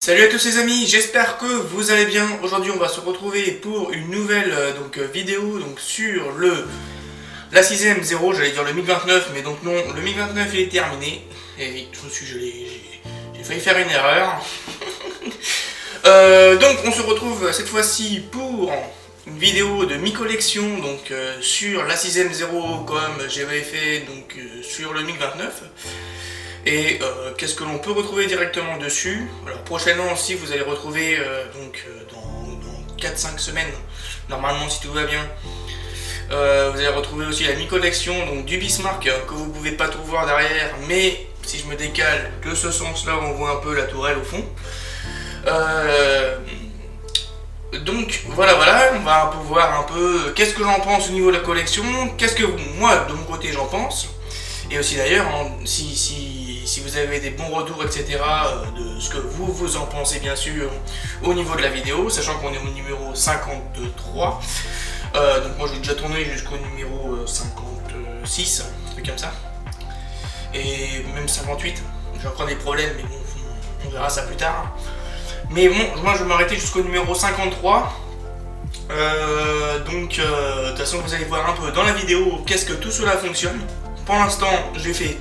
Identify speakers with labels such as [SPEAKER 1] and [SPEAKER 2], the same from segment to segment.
[SPEAKER 1] Salut à tous les amis, j'espère que vous allez bien. Aujourd'hui on va se retrouver pour une nouvelle vidéo sur la 6ème 0, j'allais dire le MiG-29, mais donc non, le MiG-29 il est terminé. Et oui, j'ai failli faire une erreur. Donc on se retrouve cette fois-ci pour une vidéo de mi-collection sur la 6ème 0 comme j'avais fait sur le MiG-29. Et qu'est-ce que l'on peut retrouver directement dessus? Alors prochainement aussi vous allez retrouver dans 4-5 semaines, normalement si tout va bien, vous allez retrouver aussi la mi-collection du Bismarck que vous pouvez pas tout voir derrière, mais si je me décale de ce sens là on voit un peu la tourelle au fond. Donc voilà, on va voir un peu qu'est-ce que j'en pense au niveau de la collection, qu'est-ce que moi de mon côté j'en pense. Et aussi d'ailleurs, si vous avez des bons retours, etc., de ce que vous en pensez bien sûr au niveau de la vidéo, sachant qu'on est au numéro 53. Donc moi j'ai déjà tourné jusqu'au numéro 56, un truc comme ça. Et même 58, j'ai encore des problèmes, mais bon, on verra ça plus tard. Mais bon, moi je vais m'arrêter jusqu'au numéro 53. De toute façon vous allez voir un peu dans la vidéo qu'est-ce que tout cela fonctionne. Pour l'instant, j'ai fait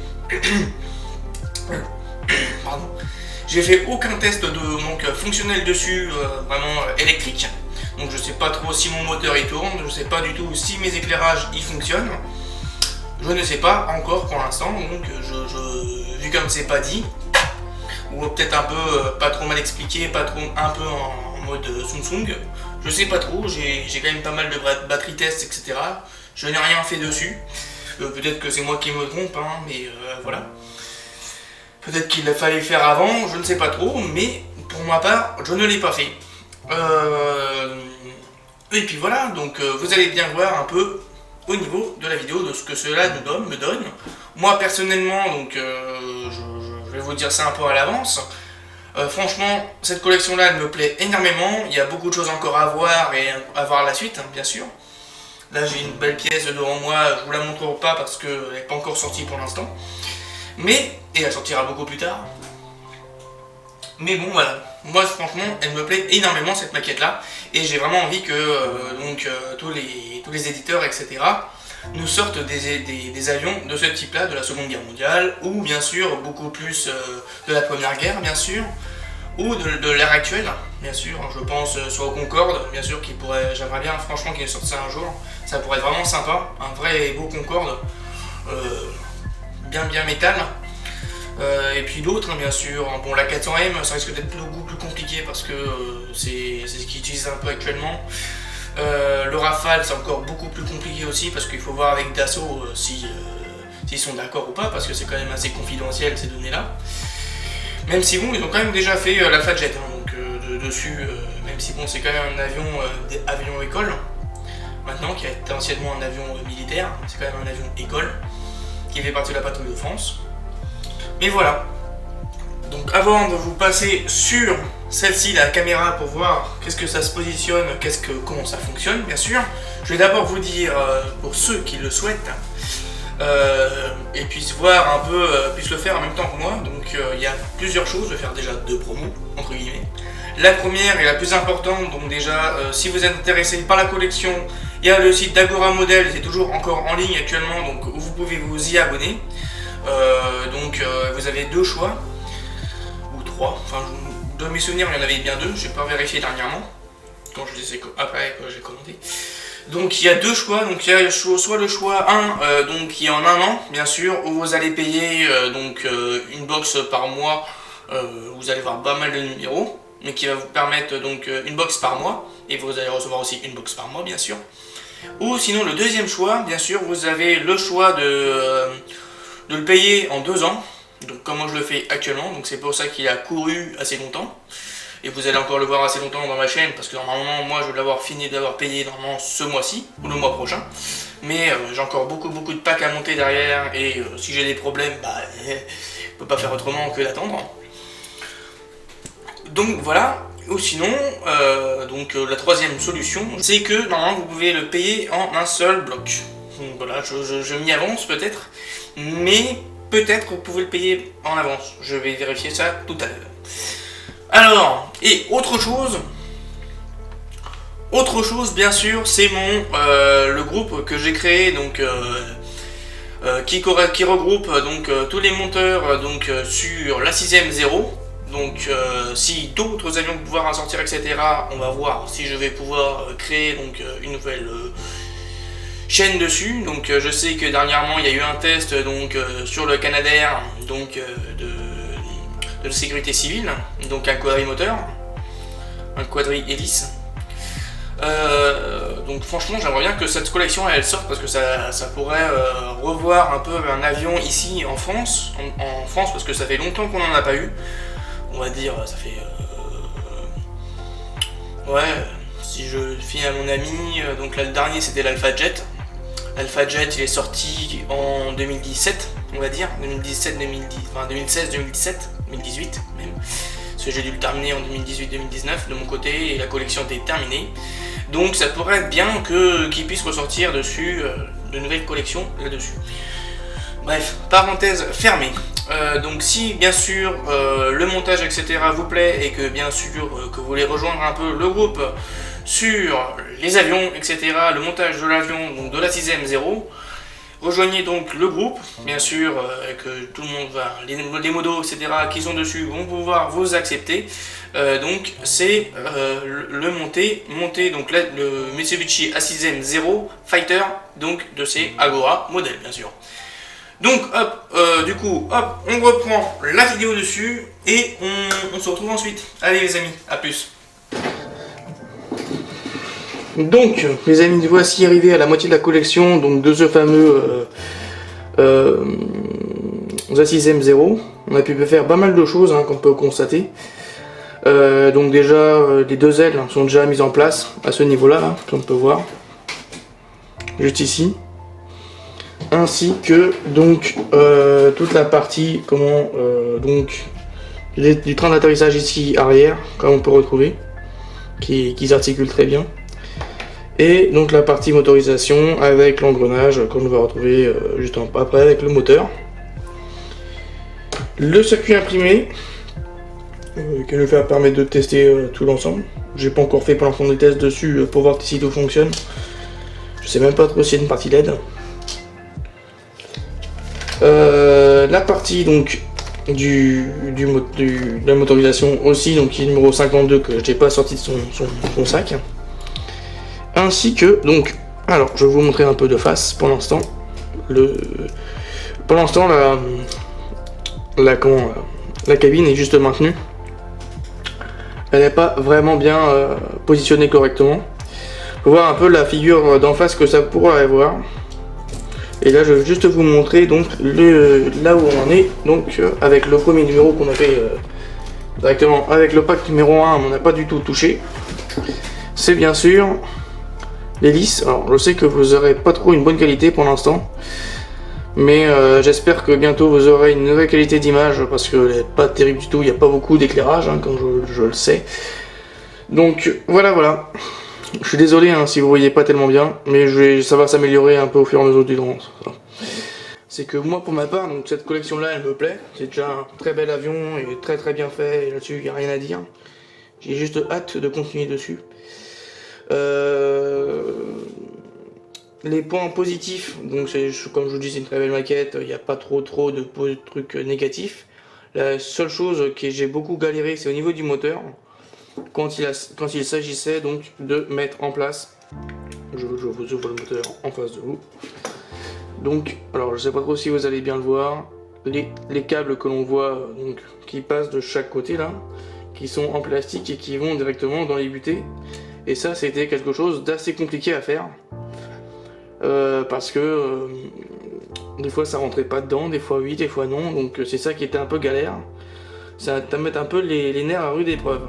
[SPEAKER 1] j'ai fait aucun test de fonctionnel dessus, vraiment électrique. Donc je sais pas trop si mon moteur il tourne, je sais pas du tout si mes éclairages ils fonctionnent. Je ne sais pas encore pour l'instant, donc vu comme c'est pas dit, ou peut-être un peu pas trop mal expliqué, pas trop un peu en mode Samsung, je sais pas trop, j'ai quand même pas mal de batterie tests, etc. Je n'ai rien fait dessus. Peut-être que c'est moi qui me trompe, hein, mais voilà. Peut-être qu'il fallait faire avant, je ne sais pas trop, mais pour ma part, je ne l'ai pas fait. Et puis voilà, donc vous allez bien voir un peu au niveau de la vidéo de ce que cela me donne. Moi personnellement, je vais vous dire ça un peu à l'avance. Franchement, cette collection-là, elle me plaît énormément. Il y a beaucoup de choses encore à voir et à voir la suite, hein, bien sûr. Là j'ai une belle pièce devant moi, je vous la montrerai pas parce qu'elle n'est pas encore sortie pour l'instant. Mais, et elle sortira beaucoup plus tard. Mais bon voilà, moi franchement elle me plaît énormément cette maquette là. Et j'ai vraiment envie que tous les éditeurs etc. nous sortent des avions de ce type là, de la Seconde Guerre mondiale. Ou bien sûr beaucoup plus de la Première Guerre bien sûr. Ou de l'ère actuelle, bien sûr, je pense soit au Concorde, bien sûr, j'aimerais bien franchement qu'il sorte ça un jour, ça pourrait être vraiment sympa, un vrai beau Concorde, bien métal, et puis d'autres, bien sûr, bon la 400M, ça risque d'être beaucoup plus compliqué parce que c'est ce qu'ils utilisent un peu actuellement, le Rafale c'est encore beaucoup plus compliqué aussi parce qu'il faut voir avec Dassault s'ils sont d'accord ou pas, parce que c'est quand même assez confidentiel ces données là. Même si bon, ils ont quand même déjà fait l'Alpha Jet, hein, dessus, même si bon, c'est quand même un avion école, maintenant, qui est anciennement un avion militaire, c'est quand même un avion école, qui fait partie de la patrouille de France. Mais voilà. Donc avant de vous passer sur celle-ci, la caméra, pour voir qu'est-ce que ça se positionne, comment ça fonctionne, bien sûr, je vais d'abord vous dire, pour ceux qui le souhaitent, et puissent voir un peu, puissent le faire en même temps que moi. Donc il y a plusieurs choses, je vais faire déjà deux promos entre guillemets. La première et la plus importante, donc déjà si vous êtes intéressé par la collection, il y a le site d'Agora Model, c'est toujours encore en ligne actuellement, donc vous pouvez vous y abonner. Vous avez deux choix, ou trois, enfin de mes souvenirs il y en avait bien deux, je n'ai pas vérifié dernièrement, quand après j'ai commandé. Donc il y a deux choix, donc il y a soit le choix 1, qui est en un an, bien sûr, où vous allez payer une box par mois, vous allez voir pas mal de numéros, mais qui va vous permettre une box par mois, et vous allez recevoir aussi une box par mois, bien sûr. Ou sinon le deuxième choix, bien sûr, vous avez le choix de le payer en 2 ans, donc comme moi je le fais actuellement, donc c'est pour ça qu'il a couru assez longtemps. Et vous allez encore le voir assez longtemps dans ma chaîne parce que normalement moi je vais l'avoir fini d'avoir payé normalement ce mois-ci ou le mois prochain. Mais j'ai encore beaucoup de packs à monter derrière et si j'ai des problèmes, je peux pas faire autrement que d'attendre. Donc voilà, ou sinon, la troisième solution, c'est que normalement vous pouvez le payer en un seul bloc. Donc voilà, je m'y avance peut-être, mais peut-être vous pouvez le payer en avance. Je vais vérifier ça tout à l'heure. Alors, et autre chose bien sûr, c'est le groupe que j'ai créé, donc qui regroupe donc tous les monteurs donc sur la 6ème 0. Donc si d'autres avions vont pouvoir en sortir, etc., on va voir si je vais pouvoir créer donc une nouvelle chaîne dessus. Donc je sais que dernièrement il y a eu un test donc sur le Canadair donc de sécurité civile, donc un quadrimoteur, un quadri-hélice. Donc franchement j'aimerais bien que cette collection elle sorte, parce que ça pourrait revoir un peu un avion ici en France, parce que ça fait longtemps qu'on n'en a pas eu. On va dire, ça fait... ouais, si je fie à mon ami, donc là le dernier c'était l'Alpha Jet. L'Alpha Jet il est sorti en 2017, on va dire, 2017, 2010, enfin 2016, 2017, 2018 même. Parce que j'ai dû le terminer en 2018-2019 de mon côté et la collection était terminée. Donc ça pourrait être bien qu'il puisse ressortir dessus de nouvelles collections là-dessus. Bref, parenthèse fermée. Donc si bien sûr le montage etc vous plaît et que bien sûr que vous voulez rejoindre un peu le groupe sur les avions etc, le montage de l'avion donc de la 6ème 0, rejoignez donc le groupe, bien sûr que tout le monde va, les modos etc qui sont dessus vont pouvoir vous accepter. Donc c'est le monté donc là, le Mitsubishi A6M 0 Fighter, donc de ces Agora modèles bien sûr. Donc hop, du coup, hop, on reprend la vidéo dessus et on se retrouve ensuite. Allez les amis, à plus. Donc les amis, voici arrivé à la moitié de la collection donc de ce fameux A6M 0. On a pu faire pas mal de choses hein, qu'on peut constater. Donc déjà les deux ailes sont déjà mises en place à ce niveau là, comme on peut voir juste ici, ainsi que donc toute la partie donc du train d'atterrissage ici arrière, comme on peut retrouver, qui s'articule très bien, et donc la partie motorisation avec l'engrenage qu'on va retrouver juste après avec le moteur, le circuit imprimé qui nous va permettre de tester tout l'ensemble. J'ai pas encore fait pour l'instant des tests dessus pour voir si tout fonctionne. Je sais même pas trop s'il y a une partie LED. La partie donc de la motorisation aussi, donc qui est numéro 52 que j'ai pas sorti de son sac. Ainsi que donc, alors je vais vous montrer un peu de face pour l'instant. Pour l'instant la cabine est juste maintenue. Elle n'est pas vraiment bien positionnée correctement. Faut voir un peu la figure d'en face que ça pourrait avoir. Et là je vais juste vous montrer donc là où on en est, donc avec le premier numéro qu'on a fait directement avec le pack numéro 1, on n'a pas du tout touché. C'est bien sûr l'hélice. Alors je sais que vous n'aurez pas trop une bonne qualité pour l'instant, mais j'espère que bientôt vous aurez une nouvelle qualité d'image, parce qu'elle n'est pas terrible du tout, il n'y a pas beaucoup d'éclairage hein, comme je le sais. Donc voilà. Je suis désolé hein, si vous voyez pas tellement bien, mais ça va s'améliorer un peu au fur et à mesure du temps. C'est que moi pour ma part, donc cette collection là elle me plaît, c'est déjà un très bel avion et très bien fait, et là-dessus il n'y a rien à dire. J'ai juste hâte de continuer dessus. Les points positifs, donc comme je vous dis, c'est une très belle maquette, il n'y a pas trop de trucs négatifs. La seule chose que j'ai beaucoup galéré, c'est au niveau du moteur. Quand il s'agissait donc de mettre en place, je vous ouvre le moteur en face de vous. Donc, alors je sais pas trop si vous allez bien le voir, les câbles que l'on voit donc qui passent de chaque côté là, qui sont en plastique et qui vont directement dans les butées. Et ça, c'était quelque chose d'assez compliqué à faire, parce que des fois ça rentrait pas dedans, des fois oui, des fois non. Donc c'est ça qui était un peu galère. Ça va mettre un peu les nerfs à rude épreuve.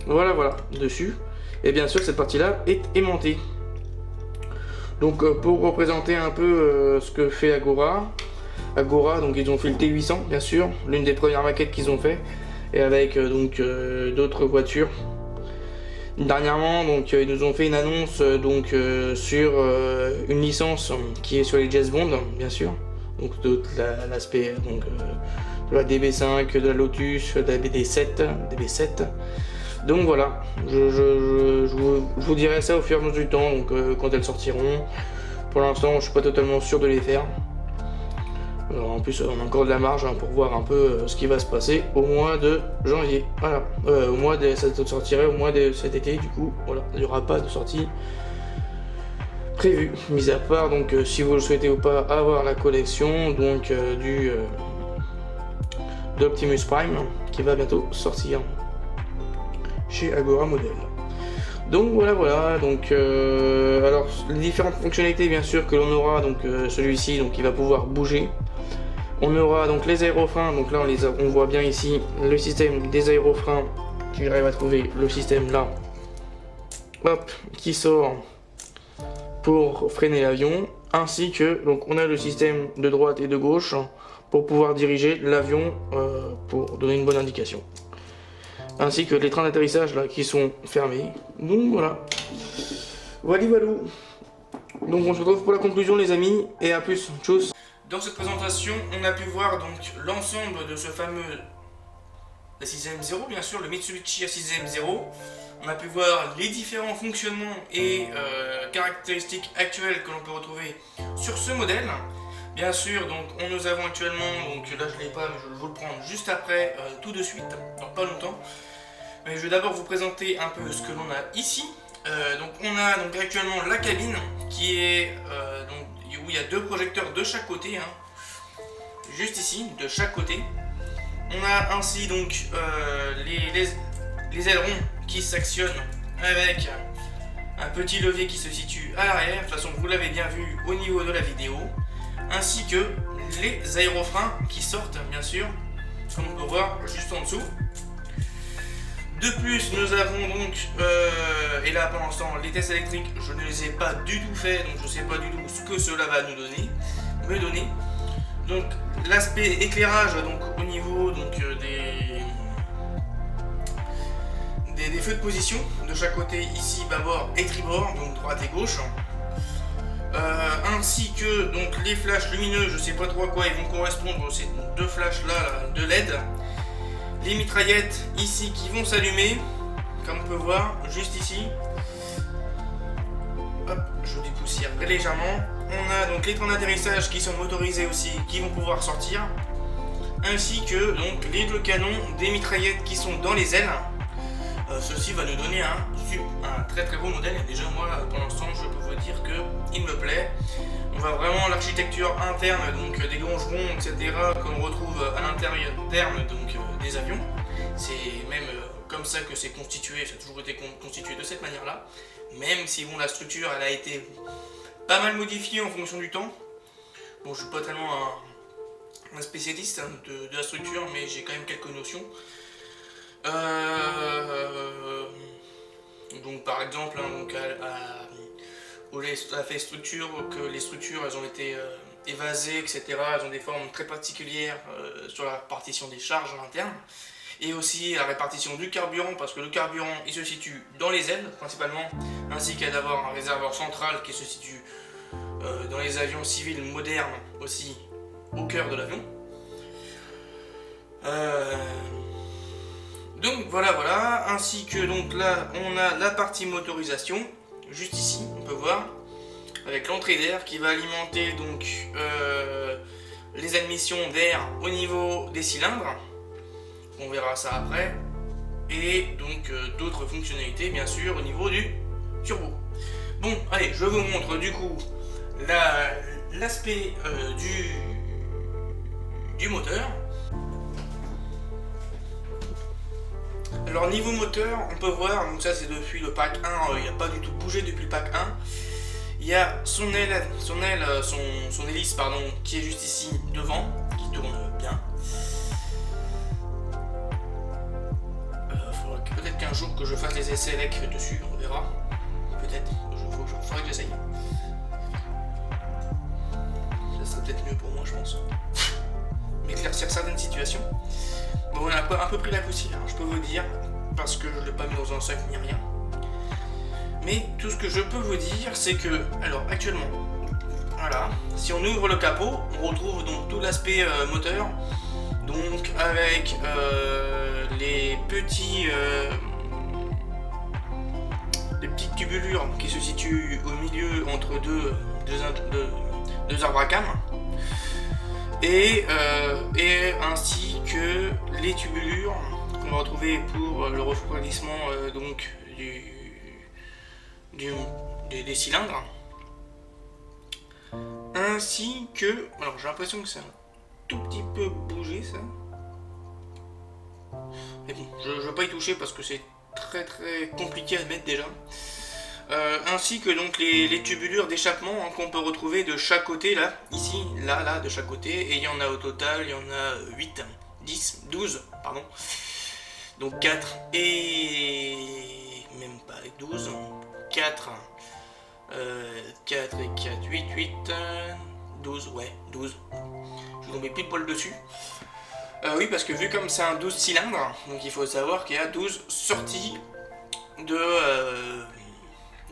[SPEAKER 1] Voilà dessus. Et bien sûr cette partie là est aimantée. Donc pour représenter un peu ce que fait Agora, donc ils ont fait le T800 bien sûr, l'une des premières maquettes qu'ils ont fait, et avec donc d'autres voitures. Dernièrement donc ils nous ont fait une annonce donc sur une licence qui est sur les James Bond bien sûr, donc de l'aspect de de la DB5, de la Lotus, de la DB7. Donc voilà, je vous dirai ça au fur et à mesure du temps, donc quand elles sortiront. Pour l'instant, je suis pas totalement sûr de les faire. Alors, en plus, on a encore de la marge pour voir un peu ce qui va se passer au mois de janvier. Voilà, ça sortirait au mois de cet été, du coup, voilà, il n'y aura pas de sortie prévue. Mis à part, donc, si vous le souhaitez ou pas, avoir la collection donc d'Optimus Prime qui va bientôt sortir chez Agora Model. Donc voilà, donc alors les différentes fonctionnalités bien sûr que l'on aura, donc celui-ci donc il va pouvoir bouger. On aura donc les aérofreins, donc là on voit bien ici le système des aérofreins qui arrive à trouver le système là, hop, qui sort pour freiner l'avion, ainsi que donc on a le système de droite et de gauche pour pouvoir diriger l'avion pour donner une bonne indication. Ainsi que les trains d'atterrissage là qui sont fermés. Donc voilà. Voilà. Donc on se retrouve pour la conclusion les amis et à plus. Tchuss. Dans cette présentation, on a pu voir donc l'ensemble de ce fameux A6M0, bien sûr, le Mitsubishi A6M0. On a pu voir les différents fonctionnements et caractéristiques actuelles que l'on peut retrouver sur ce modèle. Bien sûr, donc nous avons actuellement, donc là je ne l'ai pas, mais je vais vous le prendre juste après, tout de suite, dans pas longtemps. Mais je vais d'abord vous présenter un peu ce que l'on a ici. Donc on a donc actuellement la cabine qui est où il y a deux projecteurs de chaque côté, hein, juste ici, de chaque côté. On a ainsi donc les ailerons qui s'actionnent avec un petit levier qui se situe à l'arrière. De toute façon, vous l'avez bien vu au niveau de la vidéo. Ainsi que les aérofreins qui sortent bien sûr, comme on peut voir juste en dessous. De plus, nous avons donc, et là pour l'instant les tests électriques, je ne les ai pas du tout faits, donc je ne sais pas du tout ce que cela va me donner. Donc l'aspect éclairage, donc au niveau donc, des feux de position de chaque côté, ici bâbord et tribord, donc droite et gauche. Ainsi que donc les flashs lumineux, je sais pas trop à quoi ils vont correspondre, ces deux flashs là de LED. Les mitraillettes ici qui vont s'allumer, comme on peut voir juste ici. Hop, je dépoussière légèrement. On a donc les trains d'atterrissage qui sont motorisés aussi, qui vont pouvoir sortir. Ainsi que donc les deux canons des mitraillettes qui sont dans les ailes. Ceci va nous donner un très très beau modèle. Et déjà moi pour l'instant je peux vous dire qu'il me plaît. On voit vraiment l'architecture interne, donc des longerons, etc. que l'on retrouve à l'intérieur donc des avions. C'est même comme ça que c'est constitué, ça a toujours été constitué de cette manière là. Même si bon, la structure elle a été pas mal modifiée en fonction du temps. Bon, je suis pas tellement un spécialiste de la structure, mais j'ai quand même quelques notions. Donc par exemple, la fait structure, que les structures elles ont été évasées, etc. Elles ont des formes très particulières sur la répartition des charges en interne. Et aussi la répartition du carburant, parce que le carburant il se situe dans les ailes principalement, ainsi qu'à d'avoir un réservoir central qui se situe dans les avions civils modernes aussi au cœur de l'avion. Donc voilà, ainsi que donc là on a la partie motorisation, juste ici on peut voir, avec l'entrée d'air qui va alimenter donc les admissions d'air au niveau des cylindres, on verra ça après, et donc d'autres fonctionnalités bien sûr au niveau du turbo. Bon allez, je vous montre du coup l'aspect du moteur. Alors niveau moteur, on peut voir, donc ça c'est depuis le pack 1, il n'a pas du tout bougé depuis le pack 1. Il y a son hélice pardon, qui est juste ici devant, qui tourne bien. Peut-être qu'un jour que je fasse des essais avec dessus, on verra. Peut-être, il faudrait que j'essaye. Ça serait peut-être mieux pour moi je pense. M'éclaircir certaines situations. Bon, on a un peu pris la poussière, je peux vous dire, parce que je ne l'ai pas mis dans un sac ni rien. Mais tout ce que je peux vous dire, c'est que, alors actuellement, voilà, si on ouvre le capot, on retrouve donc tout l'aspect moteur, donc avec les petites tubulures qui se situent au milieu entre deux arbres à cames, et ainsi que les tubulures qu'on va retrouver pour le refroidissement donc des cylindres, ainsi que, alors j'ai l'impression que c'est un tout petit peu bougé ça, mais bon, je ne vais pas y toucher parce que c'est très compliqué à mettre déjà. Ainsi que donc les tubulures d'échappement qu'on peut retrouver de chaque côté, là, ici, là, de chaque côté, et il y en a au total, il y en a 8, 10, 12, pardon, donc 4 et même pas 12, 4, 4 et 4, 8, 12, ouais, 12, je vais tomber pile poil dessus. Oui, parce que vu comme c'est un 12 cylindres, donc il faut savoir qu'il y a 12 sorties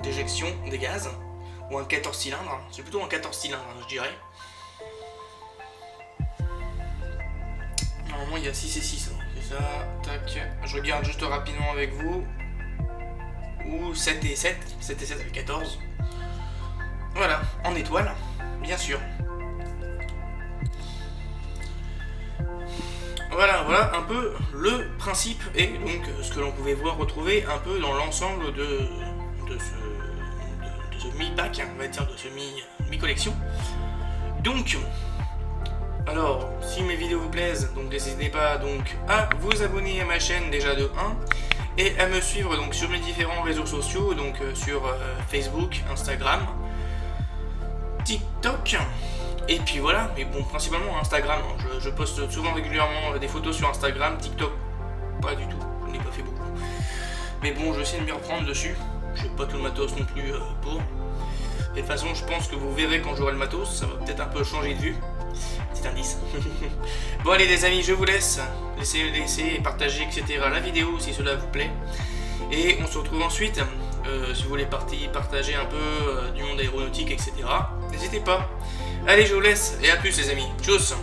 [SPEAKER 1] d'éjection des gaz, ou un 14 cylindres, c'est plutôt un 14 cylindres je dirais. Normalement il y a 6 et 6, c'est ça, tac, je regarde juste rapidement avec vous, ou 7 et 7 avec 14, voilà, en étoile, bien sûr. Voilà un peu le principe et donc ce que l'on pouvait retrouver un peu dans l'ensemble de ce mi-pack, on va dire, de ce mi-collection. Donc, alors, si mes vidéos vous plaisent, donc n'hésitez pas donc à vous abonner à ma chaîne déjà de 1 et à me suivre donc sur mes différents réseaux sociaux, donc sur Facebook, Instagram, TikTok. Et puis voilà, mais bon, principalement Instagram, je poste souvent régulièrement des photos sur Instagram, TikTok, pas du tout, je n'ai pas fait beaucoup. Mais bon, j'essaie de m'y reprendre dessus, je n'ai pas tout le matos non plus pour. Et de toute façon, je pense que vous verrez quand j'aurai le matos, ça va peut-être un peu changer de vue. Petit indice. Bon allez les amis, je vous laisse, laissez partager, etc. la vidéo si cela vous plaît. Et on se retrouve ensuite, si vous voulez partager un peu du monde aéronautique, etc. N'hésitez pas. Allez, je vous laisse et à plus les amis. Tchuss.